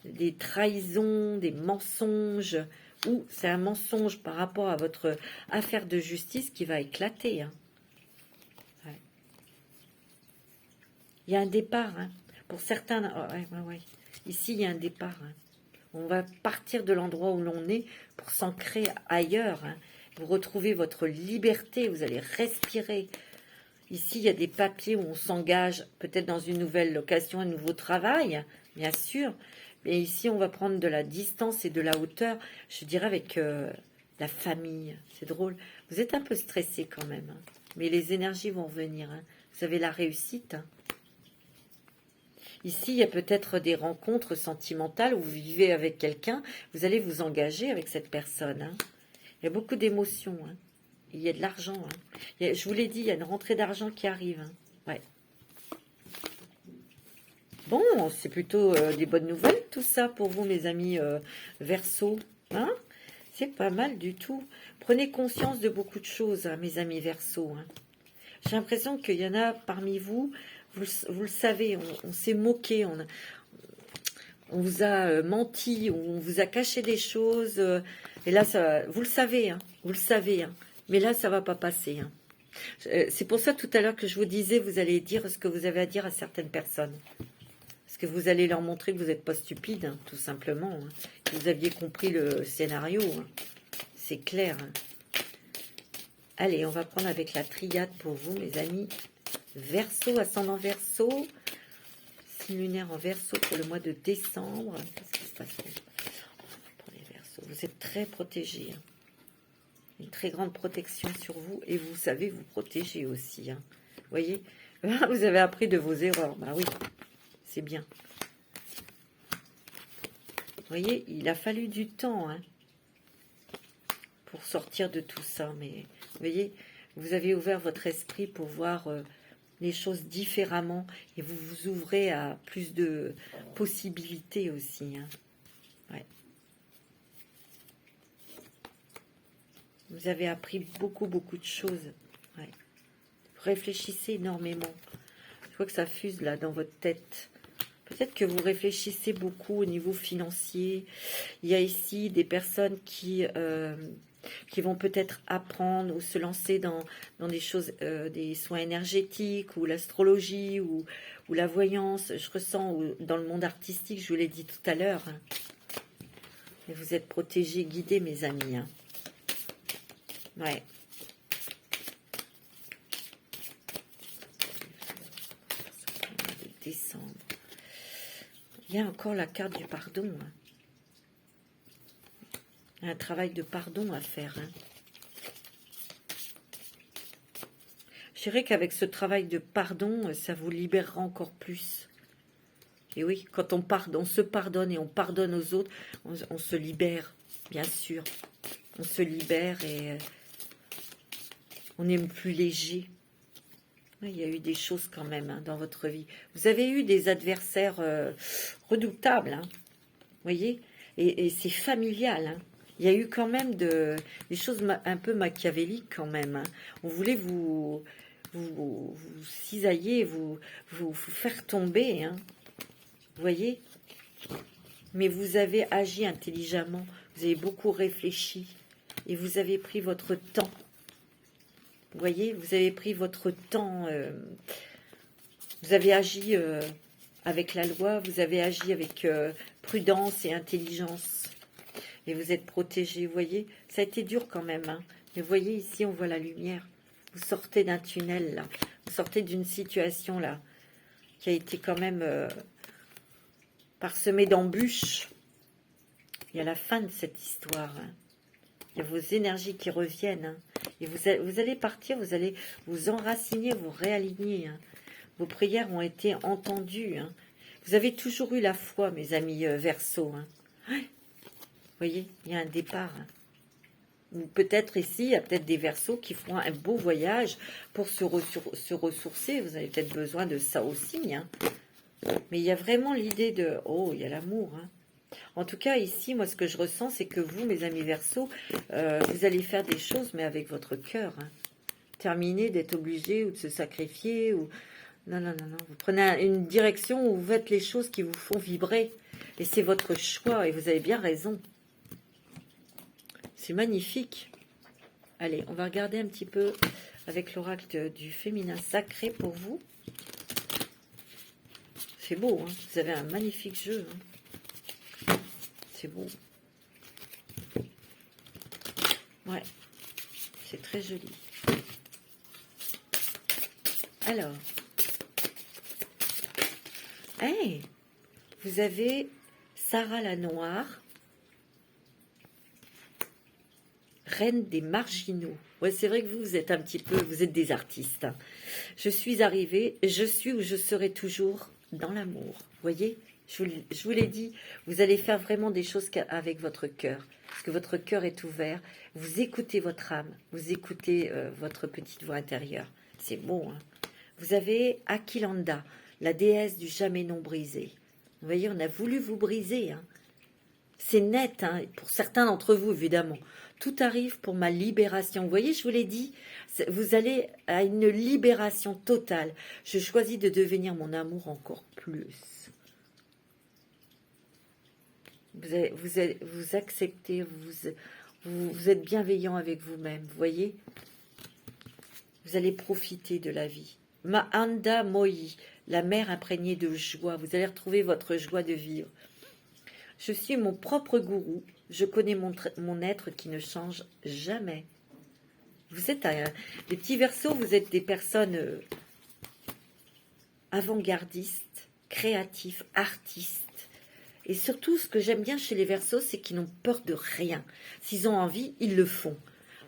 Des trahisons, des mensonges, ou c'est un mensonge par rapport à votre affaire de justice qui va éclater. Hein. Ouais. Il y a un départ, hein. Pour certains, ouais. Ici il y a un départ. Hein. On va partir de l'endroit où l'on est pour s'ancrer ailleurs. Hein. Vous retrouvez votre liberté, vous allez respirer. Ici il y a des papiers où on s'engage peut-être dans une nouvelle location, un nouveau travail, bien sûr. Et ici, on va prendre de la distance et de la hauteur, je dirais avec la famille. C'est drôle. Vous êtes un peu stressé quand même, hein. Mais les énergies vont revenir. Hein. Vous avez la réussite. Hein. Ici, il y a peut-être des rencontres sentimentales où vous vivez avec quelqu'un. Vous allez vous engager avec cette personne. Hein. Il y a beaucoup d'émotions. Hein. Il y a de l'argent. Hein. Je vous l'ai dit, il y a une rentrée d'argent qui arrive. Hein. Ouais. Bon, c'est plutôt des bonnes nouvelles, tout ça, pour vous, mes amis Verseau. Hein, c'est pas mal du tout. Prenez conscience de beaucoup de choses, hein, mes amis Verseau. Hein. J'ai l'impression qu'il y en a parmi vous, vous le savez, on s'est moqué, on vous a menti, on vous a caché des choses. Et là, ça, vous le savez, hein, vous le savez. Hein, mais là, ça va pas passer. Hein. C'est pour ça, tout à l'heure, que je vous disais, vous allez dire ce que vous avez à dire à certaines personnes. Que vous allez leur montrer que vous n'êtes pas stupide, hein, tout simplement. Hein, que vous aviez compris le scénario. Hein, c'est clair. Hein. Allez, on va prendre avec la triade pour vous, mes amis. Verseau, ascendant Verseau. Signe lunaire en Verseau pour le mois de décembre. Qu'est-ce qui se passe pour les Verseaux? Vous êtes très protégés. Hein. Une très grande protection sur vous. Et vous savez vous protéger aussi. Hein. Vous voyez? Vous avez appris de vos erreurs. Bah oui. C'est bien. Vous voyez, il a fallu du temps hein, pour sortir de tout ça. Mais vous voyez, vous avez ouvert votre esprit pour voir les choses différemment. Et vous vous ouvrez à plus de possibilités aussi. Hein. Ouais. Vous avez appris beaucoup de choses. Ouais. Vous réfléchissez énormément. Je vois que ça fuse là dans votre tête. Peut-être que vous réfléchissez beaucoup au niveau financier. Il y a ici des personnes qui vont peut-être apprendre ou se lancer dans des choses, des soins énergétiques ou l'astrologie ou la voyance. Je ressens dans le monde artistique, je vous l'ai dit tout à l'heure. Hein. Et vous êtes protégés, guidés, mes amis. Hein. Ouais. Décembre. Il y a encore la carte du pardon. Hein. Un travail de pardon à faire. Hein. Je dirais qu'avec ce travail de pardon, ça vous libérera encore plus. Et oui, quand on se pardonne et on pardonne aux autres, on se libère, bien sûr. On se libère et on est plus léger. Il y a eu des choses quand même hein, dans votre vie. Vous avez eu des adversaires redoutables, hein, vous voyez, et c'est familial. Hein. Il y a eu quand même des choses un peu machiavéliques quand même. Hein. On voulait vous cisailler, vous faire tomber. Hein. Vous voyez? Mais vous avez agi intelligemment. Vous avez beaucoup réfléchi. Et vous avez pris votre temps. Vous voyez, vous avez pris votre temps, vous avez agi avec la loi, vous avez agi avec prudence et intelligence. Et vous êtes protégé, vous voyez. Ça a été dur quand même, hein. Mais vous voyez, ici, on voit la lumière. Vous sortez d'un tunnel, là. Vous sortez d'une situation, là, qui a été quand même parsemée d'embûches. Il y a la fin de cette histoire, hein. Il y a vos énergies qui reviennent, hein. Et vous allez partir, vous allez vous enraciner, vous réaligner, hein. Vos prières ont été entendues, hein. Vous avez toujours eu la foi, mes amis Verseau, hein. Vous voyez, il y a un départ, hein. Ou peut-être ici, il y a peut-être des Verseaux qui feront un beau voyage pour se ressourcer. Vous avez peut-être besoin de ça aussi, hein. Mais il y a vraiment l'idée de... Oh, il y a l'amour, hein. En tout cas, ici, moi, ce que je ressens, c'est que vous, mes amis Verseaux, vous allez faire des choses, mais avec votre cœur, hein. Terminer d'être obligé ou de se sacrifier. Ou... Non, non, non, non. Vous prenez une direction où vous faites les choses qui vous font vibrer. Et c'est votre choix, et vous avez bien raison. C'est magnifique. Allez, on va regarder un petit peu avec l'oracle du féminin sacré pour vous. C'est beau, hein. Vous avez un magnifique jeu, hein. C'est beau. Ouais, c'est très joli. Alors, hey, vous avez Sarah la Noire, reine des marginaux. Ouais, c'est vrai que vous êtes un petit peu, vous êtes des artistes, hein. Je suis arrivée, je suis où je serai toujours dans l'amour. Vous voyez, je vous l'ai dit, vous allez faire vraiment des choses avec votre cœur. Parce que votre cœur est ouvert. Vous écoutez votre âme, vous écoutez votre petite voix intérieure. C'est beau, hein. Vous avez Aquilanda, la déesse du jamais non brisé. Vous voyez, on a voulu vous briser, hein. C'est net, hein, pour certains d'entre vous, évidemment. Tout arrive pour ma libération. Vous voyez, je vous l'ai dit, vous allez à une libération totale. Je choisis de devenir mon amour encore plus. Vous acceptez, vous êtes bienveillant avec vous-même, vous voyez. Vous allez profiter de la vie. Mahanda Moi, la mer imprégnée de joie. Vous allez retrouver votre joie de vivre. Je suis mon propre gourou. Je connais mon être qui ne change jamais. Vous êtes des petits Verseaux, vous êtes des personnes avant-gardistes, créatifs, artistes. Et surtout, ce que j'aime bien chez les Verseaux, c'est qu'ils n'ont peur de rien. S'ils ont envie, ils le font.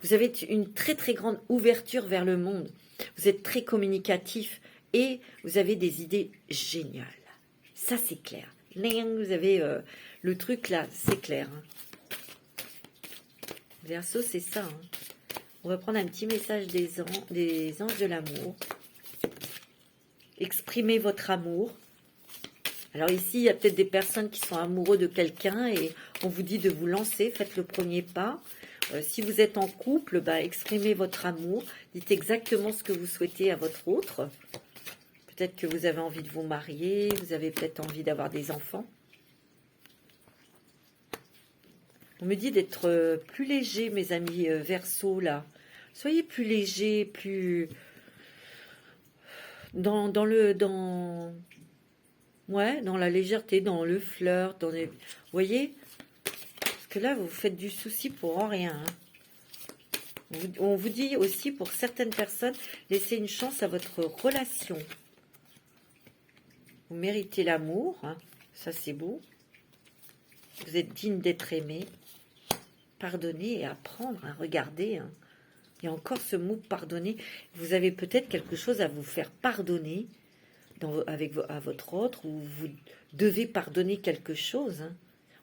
Vous avez une très très grande ouverture vers le monde. Vous êtes très communicatif et vous avez des idées géniales. Ça, c'est clair. Vous avez le truc là, c'est clair, hein. Verseau, c'est ça, hein. On va prendre un petit message des anges de l'amour. Exprimez votre amour. Alors ici, il y a peut-être des personnes qui sont amoureux de quelqu'un et on vous dit de vous lancer, faites le premier pas. Si vous êtes en couple, bah, exprimez votre amour. Dites exactement ce que vous souhaitez à votre autre. Peut-être que vous avez envie de vous marier, vous avez peut-être envie d'avoir des enfants. On me dit d'être plus léger, mes amis Verseau, là. Soyez plus léger, plus... Ouais, dans la légèreté, dans le flirt, dans les... Vous voyez? Parce que là, vous faites du souci pour rien, hein. On vous dit aussi, pour certaines personnes, laissez une chance à votre relation. Vous méritez l'amour, hein. Ça c'est beau. Vous êtes digne d'être aimé. Pardonner et apprendre à regarder, hein. Il y a encore ce mot pardonner. Vous avez peut-être quelque chose à vous faire pardonner à votre autre, ou vous devez pardonner quelque chose, hein.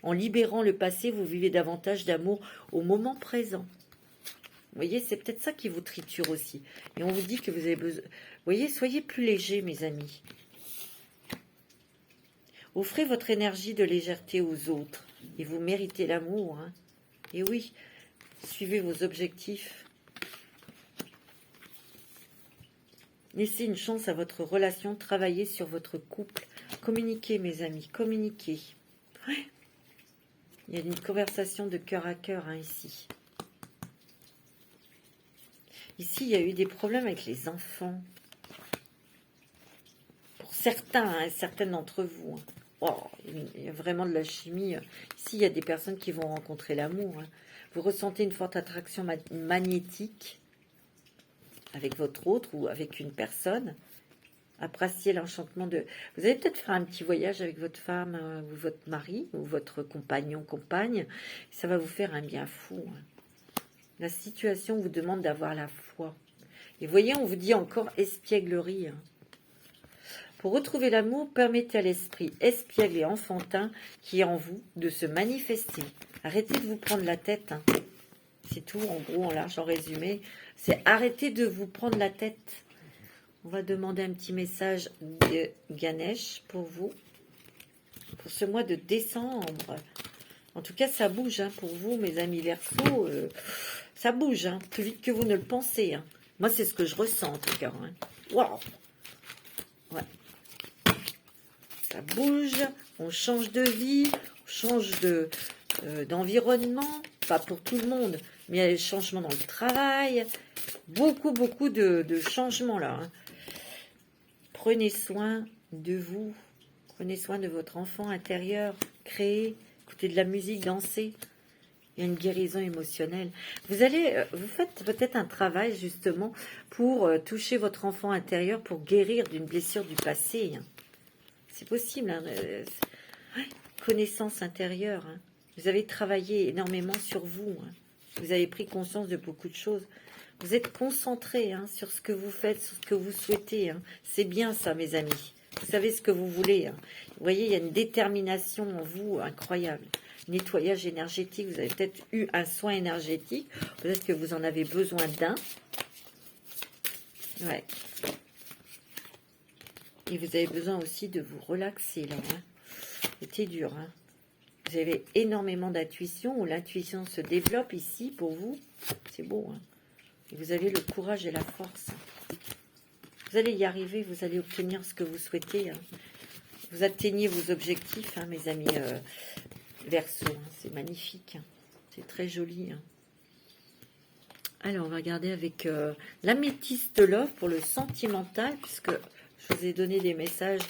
En libérant le passé, vous vivez davantage d'amour au moment présent. Vous voyez, c'est peut-être ça qui vous triture aussi. Et on vous dit que vous avez besoin... Vous voyez, soyez plus léger, mes amis. Offrez votre énergie de légèreté aux autres. Et vous méritez l'amour, hein. Et oui, suivez vos objectifs. Laissez une chance à votre relation, travaillez sur votre couple. Communiquez, mes amis, communiquez. Ouais. Il y a une conversation de cœur à cœur, hein, ici. Ici, il y a eu des problèmes avec les enfants. Pour certains, hein, certaines d'entre vous, hein. Oh, il y a vraiment de la chimie. Ici, il y a des personnes qui vont rencontrer l'amour. Hein. Vous ressentez une forte attraction magnétique avec votre autre ou avec une personne. Appréciez l'enchantement de... Vous allez peut-être faire un petit voyage avec votre femme ou votre mari ou votre compagnon, compagne. Ça va vous faire un bien fou. Hein. La situation vous demande d'avoir la foi. Et voyez, on vous dit encore espièglerie. Hein. Pour retrouver l'amour, permettez à l'esprit espiègle et enfantin qui est en vous de se manifester. Arrêtez de vous prendre la tête. Hein. C'est tout, en gros, en large, en résumé. C'est arrêtez de vous prendre la tête. On va demander un petit message de Ganesh pour vous. Pour ce mois de décembre. En tout cas, ça bouge hein, pour vous, mes amis Verseaux. Ça bouge, hein, plus vite que vous ne le pensez. Hein. Moi, c'est ce que je ressens, en tout cas. Hein. Waouh! Ouais. Ça bouge, on change de vie, on change d'environnement, pas pour tout le monde, mais il y a des changements dans le travail, beaucoup de changements là. Hein. Prenez soin de vous, prenez soin de votre enfant intérieur, créez, écoutez de la musique, dansez. Il y a une guérison émotionnelle. Vous faites peut-être un travail justement pour toucher votre enfant intérieur, pour guérir d'une blessure du passé. Hein. C'est possible. Hein. Connaissance intérieure. Hein. Vous avez travaillé énormément sur vous. Hein. Vous avez pris conscience de beaucoup de choses. Vous êtes concentré hein, sur ce que vous faites, sur ce que vous souhaitez. Hein. C'est bien ça, mes amis. Vous savez ce que vous voulez. Hein. Vous voyez, il y a une détermination en vous incroyable. Nettoyage énergétique. Vous avez peut-être eu un soin énergétique. Peut-être que vous en avez besoin d'un. Ouais. Et vous avez besoin aussi de vous relaxer là. Hein. C'était dur. Hein. Vous avez énormément d'intuition, où l'intuition se développe ici pour vous. C'est beau. Hein. Et vous avez le courage et la force. Vous allez y arriver, vous allez obtenir ce que vous souhaitez. Hein. Vous atteignez vos objectifs, hein, mes amis Verseaux. Hein. C'est magnifique. Hein. C'est très joli. Hein. Alors, on va regarder avec l'améthyste love pour le sentimental, puisque je vous ai donné des messages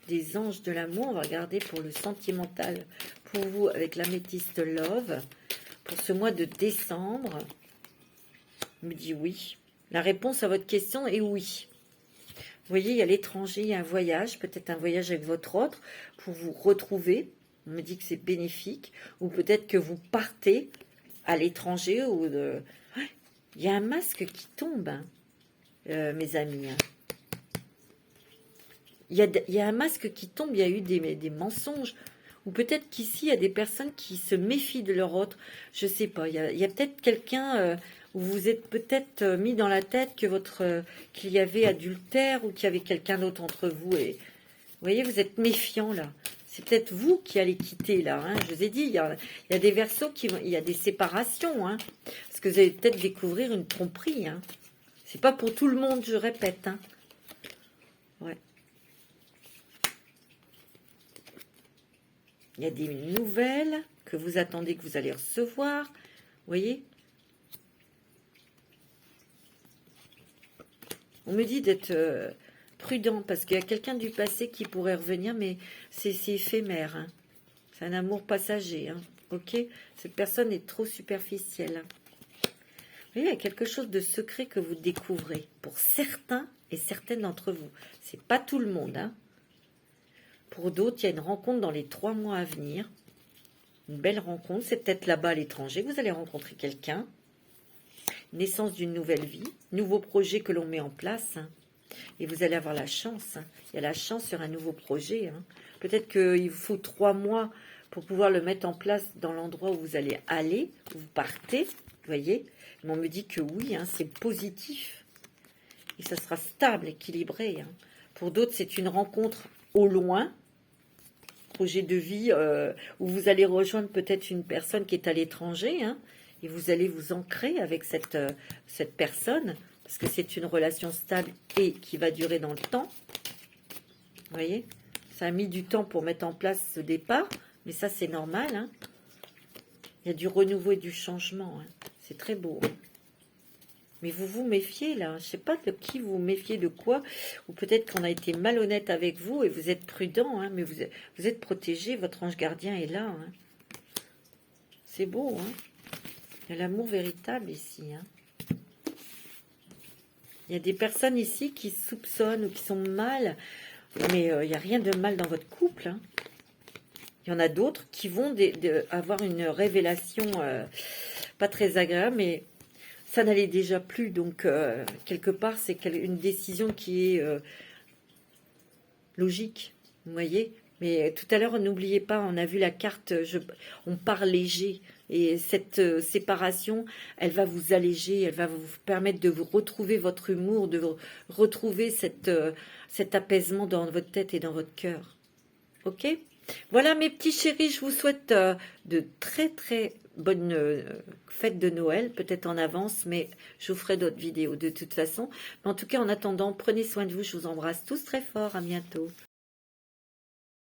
des anges de l'amour. On va regarder pour le sentimental pour vous avec l'améthyste love pour ce mois de décembre. On me dit oui. La réponse à votre question est oui. Vous voyez, il y a l'étranger, il y a un voyage, peut-être un voyage avec votre autre pour vous retrouver. On me dit que c'est bénéfique. Ou peut-être que vous partez à l'étranger. Il y a un masque qui tombe, hein, mes amis. Hein. Il y a un masque qui tombe, il y a eu des mensonges. Ou peut-être qu'ici, il y a des personnes qui se méfient de leur autre. Je ne sais pas. Il y a peut-être quelqu'un où vous êtes peut-être mis dans la tête qu'il y avait adultère ou qu'il y avait quelqu'un d'autre entre vous. Et vous voyez, vous êtes méfiant là. C'est peut-être vous qui allez quitter là. Hein. Je vous ai dit, il y a des Verseaux il y a des séparations. Hein. Parce que vous allez peut-être découvrir une tromperie. Hein. C'est pas pour tout le monde, je répète. Hein. Ouais. Il y a des nouvelles que vous attendez, que vous allez recevoir. Vous voyez? On me dit d'être prudent parce qu'il y a quelqu'un du passé qui pourrait revenir, mais c'est éphémère. Hein. C'est un amour passager. Hein. Ok? Cette personne est trop superficielle. Vous voyez, il y a quelque chose de secret que vous découvrez. Pour certains et certaines d'entre vous. C'est pas tout le monde. Hein. Pour d'autres, il y a une rencontre dans les 3 mois à venir. Une belle rencontre. C'est peut-être là-bas à l'étranger. Vous allez rencontrer quelqu'un. Naissance d'une nouvelle vie. Nouveau projet que l'on met en place. Hein. Et vous allez avoir la chance. Hein. Il y a la chance sur un nouveau projet. Hein. Peut-être qu'il vous faut 3 mois pour pouvoir le mettre en place dans l'endroit où vous allez aller. Où vous partez. Vous voyez. Mais on me dit que oui, hein, c'est positif. Et ça sera stable, équilibré. Hein. Pour d'autres, c'est une rencontre au loin. Projet de vie où vous allez rejoindre peut-être une personne qui est à l'étranger. Hein, et vous allez vous ancrer avec cette personne. Parce que c'est une relation stable et qui va durer dans le temps. Vous voyez? Ça a mis du temps pour mettre en place ce départ. Mais ça, c'est normal. Hein. Il y a du renouveau et du changement. Hein. C'est très beau. Hein. Mais vous vous méfiez là, je sais pas de qui vous vous méfiez, de quoi, ou peut-être qu'on a été malhonnête avec vous et vous êtes prudent, hein, mais vous êtes protégé, votre ange gardien est là. Hein. C'est beau, hein. Il y a l'amour véritable ici. Hein. Il y a des personnes ici qui soupçonnent ou qui sont mal, mais il n'y a rien de mal dans votre couple. Hein. Il y en a d'autres qui vont avoir une révélation pas très agréable, mais ça n'allait déjà plus. Donc, quelque part, c'est une décision qui est logique, vous voyez. Mais tout à l'heure, n'oubliez pas, on a vu la carte, on part léger. Et cette séparation, elle va vous alléger, elle va vous permettre de vous retrouver votre humour, de vous retrouver cet apaisement dans votre tête et dans votre cœur. Ok? Voilà mes petits chéris, je vous souhaite de très très bonnes fêtes de Noël, peut-être en avance, mais je vous ferai d'autres vidéos de toute façon. Mais en tout cas, en attendant, prenez soin de vous, je vous embrasse tous très fort, à bientôt.